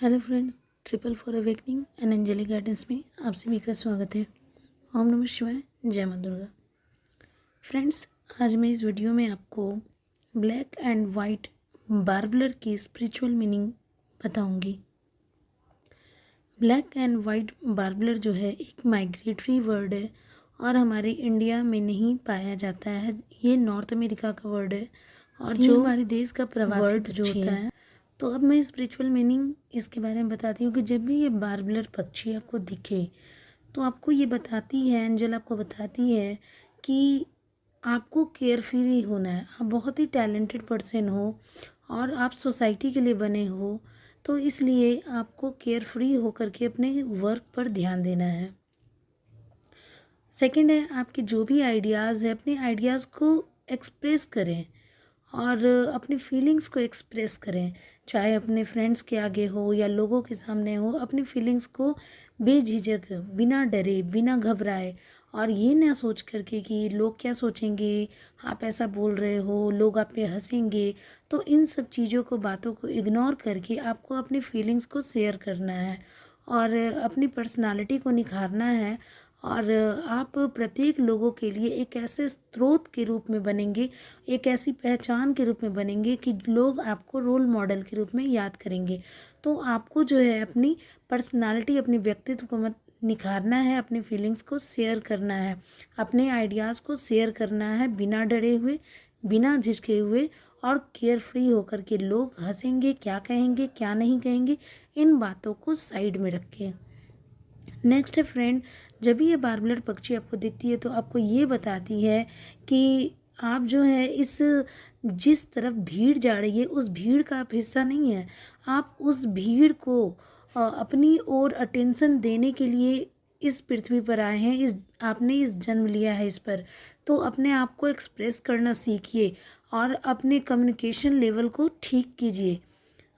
Hello friends, triple four awakening and angelic guidance में आप सभी का स्वागत है। ओम नमः शिवाय, जय मां दुर्गा। फ्रेंड्स, आज मैं इस वीडियो में आपको ब्लैक एंड वाइट बार्बलर की स्पिरिचुअल मीनिंग बताऊंगी। ब्लैक एंड वाइट बार्बलर जो है एक माइग्रेटरी वर्ड है और हमारे इंडिया में नहीं पाया जाता है। ये नॉर्थ अमेरिका का वर्ड है और जो हमारे देश का प्रवासी वर्ड जो होता है। तो अब मैं स्पिरिचुअल मीनिंग इसके बारे में बताती हूँ कि जब भी ये बार्बलर पक्षी आपको दिखे तो आपको ये बताती है, एंजल आपको बताती है कि आपको केयरफ्री होना है। आप बहुत ही टैलेंटेड पर्सन हो और आप सोसाइटी के लिए बने हो, तो इसलिए आपको केयरफ्री होकर के अपने वर्क पर ध्यान देना है। सेकंड है, आपके जो भी आइडियाज़ है अपने आइडियाज़ को एक्सप्रेस करें और अपनी फीलिंग्स को एक्सप्रेस करें, चाहे अपने फ्रेंड्स के आगे हो या लोगों के सामने हो। अपनी फीलिंग्स को बेझिझक, बिना डरे, बिना घबराए और ये ना सोच करके कि लोग क्या सोचेंगे, आप ऐसा बोल रहे हो, लोग आप पे हंसेंगे। तो इन सब चीज़ों को, बातों को इग्नोर करके आपको अपनी फीलिंग्स को शेयर करना है और अपनी पर्सनालिटी को निखारना है। और आप प्रत्येक लोगों के लिए एक ऐसे स्रोत के रूप में बनेंगे, एक ऐसी पहचान के रूप में बनेंगे कि लोग आपको रोल मॉडल के रूप में याद करेंगे। तो आपको जो है अपनी पर्सनालिटी, अपनी व्यक्तित्व को मत निखारना है, अपनी फीलिंग्स को शेयर करना है, अपने आइडियाज़ को शेयर करना है बिना डरे हुए, बिना झिझके हुए और केयर फ्री होकर के। लोग हंसेंगे, क्या कहेंगे, क्या नहीं कहेंगे, इन बातों को साइड में रखें। नेक्स्ट है फ्रेंड, जब भी ये बार्बलर पक्षी आपको दिखती है तो आपको ये बताती है कि आप जो है इस जिस तरफ भीड़ जा रही है उस भीड़ का आप हिस्सा नहीं है। आप उस भीड़ को अपनी ओर अटेंशन देने के लिए इस पृथ्वी पर आए हैं। आपने इस जन्म लिया है इस पर, तो अपने आप को एक्सप्रेस करना सीखिए और अपने कम्युनिकेशन लेवल को ठीक कीजिए।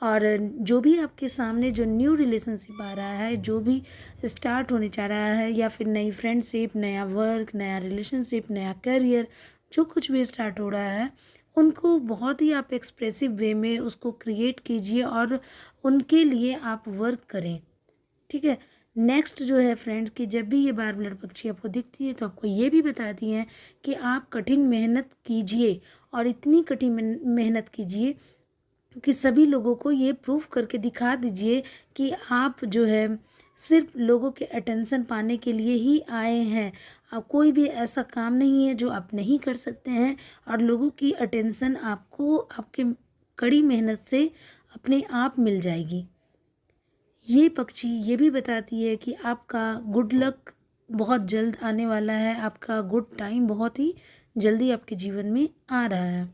और जो भी आपके सामने जो न्यू रिलेशनशिप आ रहा है, जो भी स्टार्ट होने जा रहा है, या फिर नई फ्रेंडशिप, नया वर्क, नया रिलेशनशिप, नया करियर, जो कुछ भी स्टार्ट हो रहा है, उनको बहुत ही आप एक्सप्रेसिव वे में उसको क्रिएट कीजिए और उनके लिए आप वर्क करें। ठीक है। नेक्स्ट जो है फ्रेंड्स, कि जब भी ये बार्बलर पक्षी आपको दिखती है तो आपको ये भी बताती हैं कि आप कठिन मेहनत कीजिए और इतनी कठिन मेहनत कीजिए कि सभी लोगों को ये प्रूफ करके दिखा दीजिए कि आप जो है सिर्फ लोगों के अटेंशन पाने के लिए ही आए हैं। आप कोई भी ऐसा काम नहीं है जो आप नहीं कर सकते हैं और लोगों की अटेंशन आपको आपके कड़ी मेहनत से अपने आप मिल जाएगी। ये पक्षी ये भी बताती है कि आपका गुड लक बहुत जल्द आने वाला है, आपका गुड टाइम बहुत ही जल्दी आपके जीवन में आ रहा है।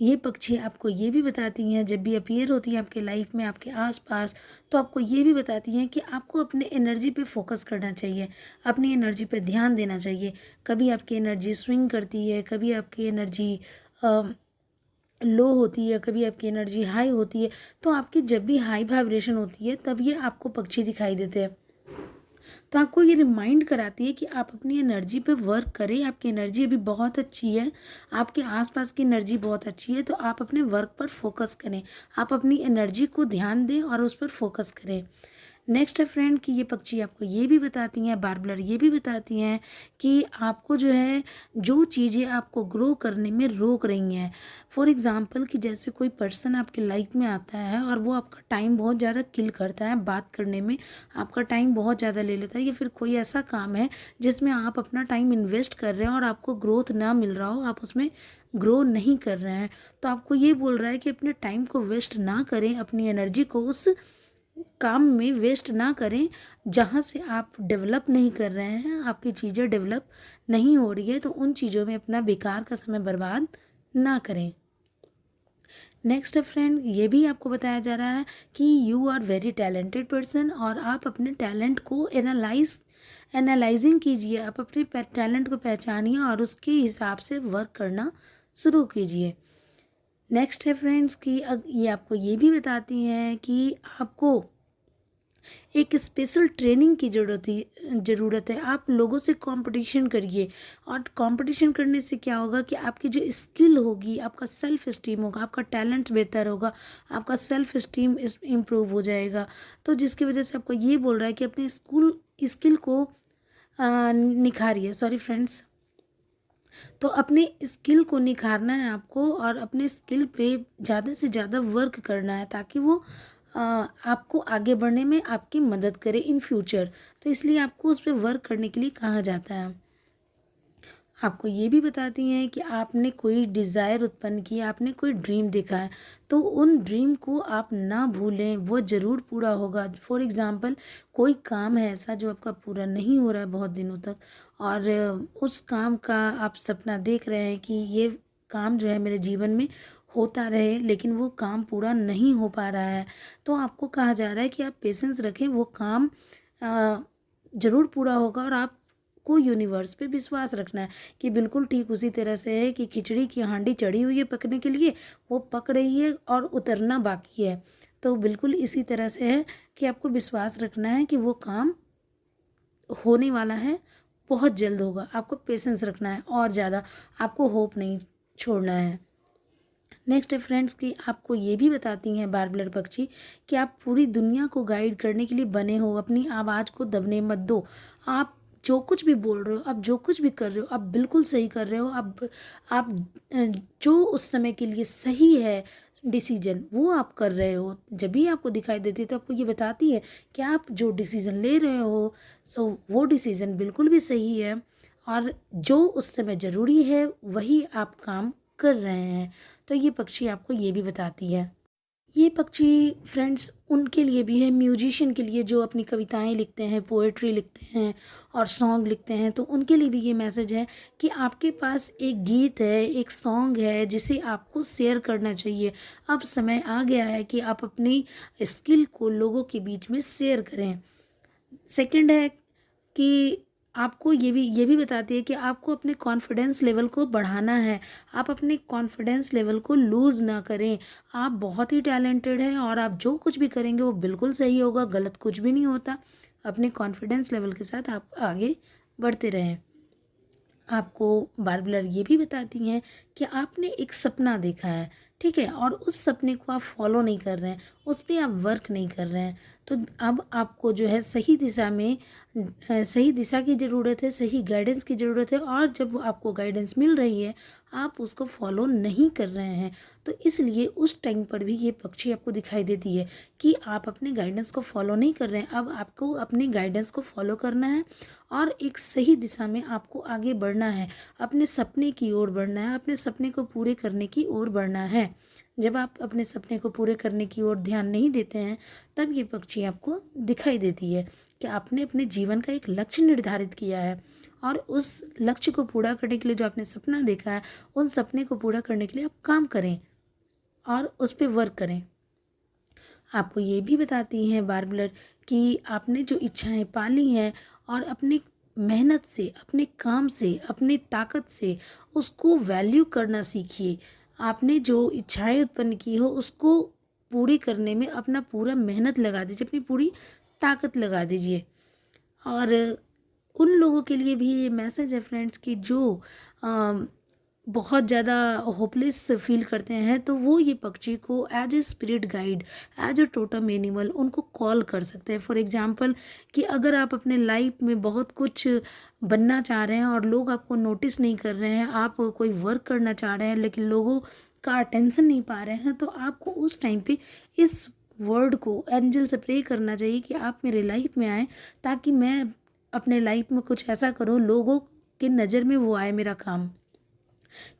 ये पक्षी आपको ये भी बताती हैं, जब भी अपीयर होती हैं आपके लाइफ में, आपके आसपास, तो आपको ये भी बताती हैं कि आपको अपने एनर्जी पे फोकस करना चाहिए, अपनी एनर्जी पे ध्यान देना चाहिए। कभी आपकी एनर्जी स्विंग करती है, कभी आपकी एनर्जी लो होती है, कभी आपकी एनर्जी हाई होती है। तो आपकी जब भी हाई वाइब्रेशन होती है तब ये आपको पक्षी दिखाई देते हैं। तो आपको ये रिमाइंड कराती है कि आप अपनी एनर्जी पे वर्क करें। आपकी एनर्जी अभी बहुत अच्छी है, आपके आसपास की एनर्जी बहुत अच्छी है, तो आप अपने वर्क पर फोकस करें, आप अपनी एनर्जी को ध्यान दें और उस पर फोकस करें। नेक्स्ट है फ्रेंड, कि ये पक्षी आपको ये भी बताती हैं, बार्बलर ये भी बताती हैं कि आपको जो है जो चीज़ें आपको ग्रो करने में रोक रही हैं, फॉर एग्ज़ाम्पल कि जैसे कोई पर्सन आपके लाइफ में आता है और वो आपका टाइम बहुत ज़्यादा किल करता है, बात करने में आपका टाइम बहुत ज़्यादा ले लेता है, या फिर कोई ऐसा काम है जिसमें आप अपना टाइम इन्वेस्ट कर रहे हैं और आपको ग्रोथ ना मिल रहा हो, आप उसमें ग्रो नहीं कर रहे हैं। तो आपको ये बोल रहा है कि अपने टाइम को वेस्ट ना करें, अपनी एनर्जी को उस काम में वेस्ट ना करें जहाँ से आप डेवलप नहीं कर रहे हैं, आपकी चीज़ें डेवलप नहीं हो रही है, तो उन चीज़ों में अपना बेकार का समय बर्बाद ना करें। नेक्स्ट फ्रेंड, ये भी आपको बताया जा रहा है कि you are very talented person और आप अपने टैलेंट को एनालाइजिंग कीजिए, आप अपने टैलेंट को पहचानिए और उसके हिसाब से वर्क करना शुरू कीजिए। नेक्स्ट है फ्रेंड्स, कि ये आपको ये भी बताती हैं कि आपको एक स्पेशल ट्रेनिंग की ज़रूरत है। आप लोगों से कॉम्पिटिशन करिए, और कॉम्पिटिशन करने से क्या होगा कि आपकी जो स्किल होगी, आपका सेल्फ इस्टीम होगा, आपका टैलेंट बेहतर होगा, आपका सेल्फ इस्टीम इम्प्रूव हो जाएगा। तो जिसकी वजह से आपको ये बोल रहा है कि अपने स्किल को निखारिए। Sorry friends. तो अपने स्किल को निखारना है आपको, और अपने स्किल पे ज़्यादा से ज़्यादा वर्क करना है, ताकि वो आपको आगे बढ़ने में आपकी मदद करे इन फ्यूचर। तो इसलिए आपको उस पे वर्क करने के लिए कहा जाता है। आपको ये भी बताती हैं कि आपने कोई डिज़ायर उत्पन्न किया, आपने कोई ड्रीम देखा है, तो उन ड्रीम को आप ना भूलें, वो ज़रूर पूरा होगा। फॉर एग्ज़ाम्पल, कोई काम है ऐसा जो आपका पूरा नहीं हो रहा है बहुत दिनों तक, और उस काम का आप सपना देख रहे हैं कि ये काम जो है मेरे जीवन में होता रहे, लेकिन वो काम पूरा नहीं हो पा रहा है। तो आपको कहा जा रहा है कि आप पेशेंस रखें, वो काम ज़रूर पूरा होगा। और आपको यूनिवर्स पे विश्वास रखना है कि बिल्कुल ठीक उसी तरह से है कि खिचड़ी की हांडी चढ़ी हुई है पकने के लिए, वो पक रही है और उतरना बाकी है। तो बिल्कुल इसी तरह से है कि आपको विश्वास रखना है कि वो काम होने वाला है, बहुत जल्द होगा। आपको पेशेंस रखना है, और ज़्यादा आपको होप नहीं छोड़ना है। नेक्स्ट है फ्रेंड्स कि आपको ये भी बताती हैं बारबलर पक्षी कि आप पूरी दुनिया को गाइड करने के लिए बने हो। अपनी आवाज़ को दबने मत दो। आप जो कुछ भी बोल रहे हो, आप जो कुछ भी कर रहे हो, आप बिल्कुल सही कर रहे हो। आप जो उस समय के लिए सही है डिसीजन, वो आप कर रहे हो। जब भी आपको दिखाई देती है तो आपको ये बताती है कि आप जो डिसीजन ले रहे हो, सो वो डिसीजन बिल्कुल भी सही है, और जो उस समय ज़रूरी है वही आप काम कर रहे हैं। तो ये पक्षी आपको ये भी बताती है। ये पक्षी फ्रेंड्स उनके लिए भी है, म्यूजिशियन के लिए जो अपनी कविताएं लिखते हैं, पोएट्री लिखते हैं और सॉन्ग लिखते हैं, तो उनके लिए भी ये मैसेज है कि आपके पास एक गीत है, एक सॉन्ग है जिसे आपको शेयर करना चाहिए। अब समय आ गया है कि आप अपनी स्किल को लोगों के बीच में शेयर करें। सेकंड है कि आपको ये भी बताती है कि आपको अपने कॉन्फिडेंस लेवल को बढ़ाना है। आप अपने कॉन्फिडेंस लेवल को लूज़ ना करें। आप बहुत ही टैलेंटेड हैं, और आप जो कुछ भी करेंगे वो बिल्कुल सही होगा, गलत कुछ भी नहीं होता। अपने कॉन्फिडेंस लेवल के साथ आप आगे बढ़ते रहें। आपको बारबलर ये भी बताती हैं कि आपने एक सपना देखा है, ठीक है, और उस सपने को आप फॉलो नहीं कर रहे हैं, उस पे आप वर्क नहीं कर रहे हैं। तो अब आपको जो है सही दिशा में सही दिशा की ज़रूरत है, सही गाइडेंस की ज़रूरत है, और जब आपको गाइडेंस मिल रही है आप उसको फॉलो नहीं कर रहे हैं, तो इसलिए उस टाइम पर भी ये पक्षी आपको दिखाई देती है कि आप अपने गाइडेंस को फॉलो नहीं कर रहे हैं। अब आपको अपने गाइडेंस को फॉलो करना है, और एक सही दिशा में आपको आगे बढ़ना है, अपने सपने की ओर बढ़ना है, अपने सपने को पूरे करने की ओर बढ़ना है। जब आप अपने सपने को पूरे करने की ओर ध्यान नहीं देते हैं, तब ये पक्षी आपको दिखाई देती है कि आपने अपने जीवन का एक लक्ष्य निर्धारित किया है, और उस लक्ष्य को पूरा करने के लिए जो आपने सपना देखा है, उन सपने को पूरा करने के लिए आप काम करें और उस पर वर्क करें। आपको ये भी बताती हैं बारबलर कि आपने जो इच्छाएं पाली हैं, और अपनी मेहनत से, अपने काम से, अपनी ताकत से उसको वैल्यू करना सीखिए। आपने जो इच्छाएं उत्पन्न की हो उसको पूरी करने में अपना पूरा मेहनत लगा दीजिए, अपनी पूरी ताकत लगा दीजिए। और उन लोगों के लिए भी ये मैसेज है फ्रेंड्स कि जो बहुत ज़्यादा होपलेस फील करते हैं, तो वो ये पक्षी को as a spirit guide, as a totem animal उनको कॉल कर सकते हैं। फॉर एग्जांपल कि अगर आप अपने लाइफ में बहुत कुछ बनना चाह रहे हैं और लोग आपको नोटिस नहीं कर रहे हैं, आप कोई वर्क करना चाह रहे हैं लेकिन लोगों का अटेंशन नहीं पा रहे हैं, तो आपको उस टाइम पे इस वर्ड को एंजल से प्रे करना चाहिए कि आप मेरे लाइफ में आए, ताकि मैं अपने लाइफ में कुछ ऐसा करूँ लोगों की नज़र में वो आए मेरा काम।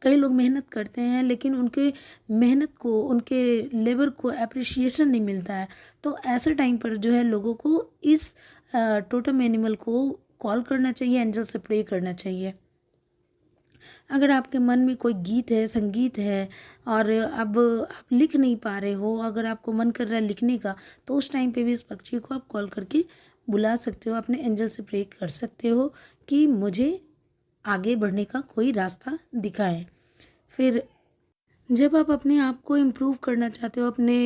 कई लोग मेहनत करते हैं लेकिन उनके मेहनत को, उनके लेबर को एप्रिसिएशन नहीं मिलता है। तो ऐसे टाइम पर जो है लोगों को इस टोटम एनिमल को कॉल करना चाहिए, एंजल से प्रे करना चाहिए। अगर आपके मन में कोई गीत है, संगीत है, और अब आप लिख नहीं पा रहे हो, अगर आपको मन कर रहा है लिखने का, तो उस टाइम पे भी इस पक्षी को आप कॉल करके बुला सकते हो, अपने एंजल से प्रे कर सकते हो कि मुझे आगे बढ़ने का कोई रास्ता दिखाएं। फिर जब आप अपने आप को इम्प्रूव करना चाहते हो, अपने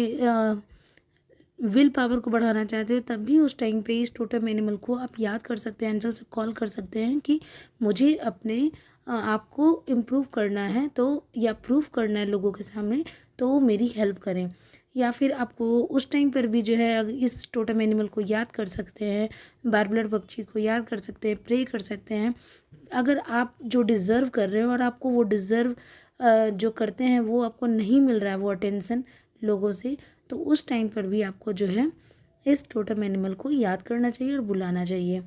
विल पावर को बढ़ाना चाहते हो तब भी उस टाइम पे इस टोटेम एनिमल को आप याद कर सकते हैं, एंजल से कॉल कर सकते हैं कि मुझे अपने आप को इम्प्रूव करना है तो, या प्रूव करना है लोगों के सामने, तो वो मेरी हेल्प करें। या फिर आपको उस टाइम पर भी जो है इस टोटेम एनिमल को याद कर सकते हैं, बारबलर पक्षी को याद कर सकते हैं, प्रे कर सकते हैं। अगर आप जो डिज़र्व कर रहे हो और आपको वो डिज़र्व जो करते हैं वो आपको नहीं मिल रहा है वो अटेंशन लोगों से, तो उस टाइम पर भी आपको जो है इस टोटेम एनिमल को याद करना चाहिए और बुलाना चाहिए।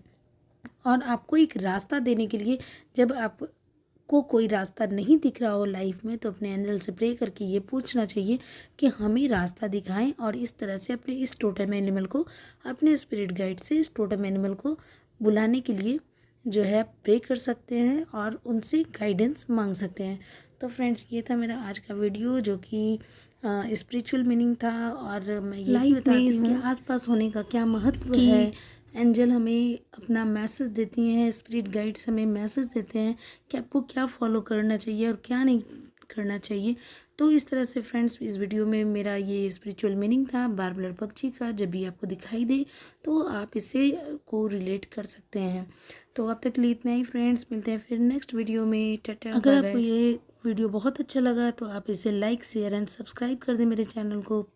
और आपको एक रास्ता देने के लिए, जब आपको कोई रास्ता नहीं दिख रहा हो लाइफ में, तो अपने एंजल से प्रे करके ये पूछना चाहिए कि हमें रास्ता दिखाएं, और इस तरह से अपने इस टोटेम एनिमल को, अपने स्पिरिट गाइड से इस टोटेम एनिमल को बुलाने के लिए जो है प्रे कर सकते हैं और उनसे गाइडेंस मांग सकते हैं। तो फ्रेंड्स, ये था मेरा आज का वीडियो जो कि स्पिरिचुअल मीनिंग था, और मैं ये भी बताती हूँ इसके आसपास होने का क्या महत्व है। एंजल हमें अपना मैसेज देती हैं, स्पिरिट गाइड्स हमें मैसेज देते हैं कि आपको क्या फॉलो करना चाहिए और क्या नहीं करना चाहिए। तो इस तरह से फ्रेंड्स, इस वीडियो में मेरा ये स्पिरिचुअल मीनिंग था बारबलर पक्षी का। जब भी आपको दिखाई दे तो आप इसे को रिलेट कर सकते हैं। तो अब तक के लिए इतना ही फ्रेंड्स, मिलते हैं फिर नेक्स्ट वीडियो में। टाटा। अगर आपको ये वीडियो बहुत अच्छा लगा तो आप इसे लाइक, शेयर एंड सब्सक्राइब कर दें मेरे चैनल को।